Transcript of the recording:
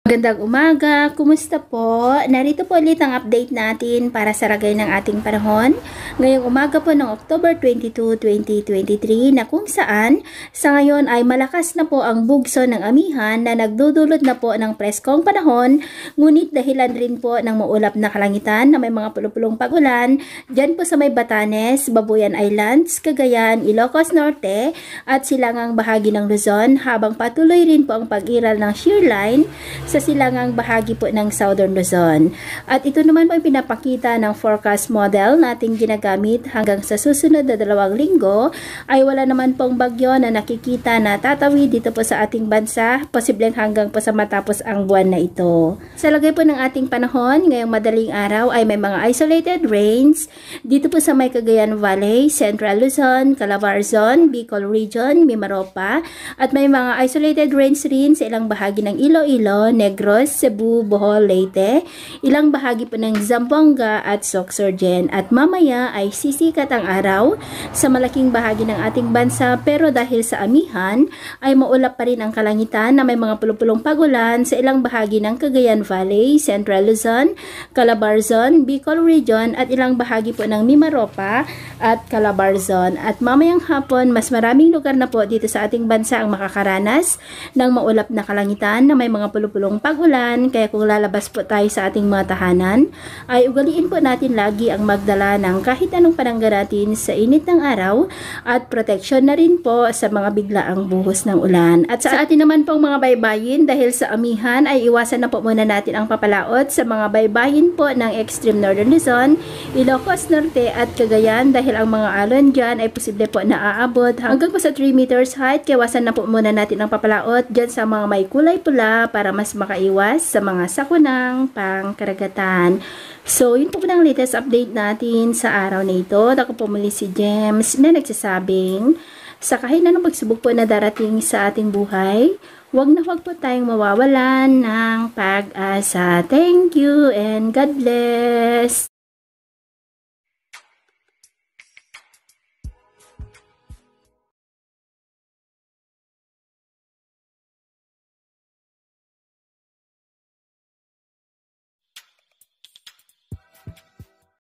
Magandang umaga, kumusta po? Narito po ulit ang update natin para sa lagay ng ating panahon. Ngayong umaga po ng October 22, 2023 na kung saan sa ngayon ay malakas na po ang bugso ng amihan na nagdudulot na po ng preskong panahon, ngunit dahilan rin po ng maulap na kalangitan na may mga pulupulong pagulan dyan po sa may Batanes, Babuyan Islands, Cagayan, Ilocos Norte at silangang bahagi ng Luzon, habang patuloy rin po ang pag-iral ng shear line sa silangang bahagi po ng Southern Luzon. At ito naman po ay pinapakita ng forecast model nating ginagamit hanggang sa susunod na 2 linggo ay wala naman pong bagyo na nakikita na tatawid dito po sa ating bansa, posibleng hanggang po sa matapos ang buwan na ito. Sa lagay po ng ating panahon, ngayong madaling araw ay may mga isolated rains dito po sa may Cagayan Valley, Central Luzon, Calabarzon, Bicol Region, Mimaropa, at may mga isolated rains rin sa ilang bahagi ng Iloilo, Negros, Cebu, Bohol, Leyte, ilang bahagi po ng Zamboanga at Sorsogon. At mamaya ay sisikat ang araw sa malaking bahagi ng ating bansa, pero dahil sa amihan ay maulap pa rin ang kalangitan na may mga pulupulong pagulan sa ilang bahagi ng Cagayan Valley, Central Luzon, Calabarzon, Bicol Region at ilang bahagi po ng Mimaropa at Calabarzon. At mamayang hapon, mas maraming lugar na po dito sa ating bansa ang makakaranas ng maulap na kalangitan na may mga pulupulong pag-ulan, kaya kung lalabas po tayo sa ating mga tahanan, ay ugaliin po natin lagi ang magdala ng kahit anong pananggaratin sa init ng araw at proteksyon na rin po sa mga biglaang buhos ng ulan. At sa atin naman pong mga baybayin, dahil sa amihan ay iwasan na po muna natin ang papalaot sa mga baybayin po ng extreme northern Luzon, Ilocos Norte at Cagayan, dahil ang mga alon dyan ay posible po na aabot hanggang po sa 3 meters height, kaya iwasan na po muna natin ang papalaot dyan sa mga may kulay pula para mas makaiwas sa mga sakunang pangkaragatan. So, yun po ang latest update natin sa araw na ito. Ako po muli si James na nagsasabing, sa kahit anong pagsubok po na darating sa ating buhay, huwag po tayong mawawalan ng pag-asa. Thank you and God bless!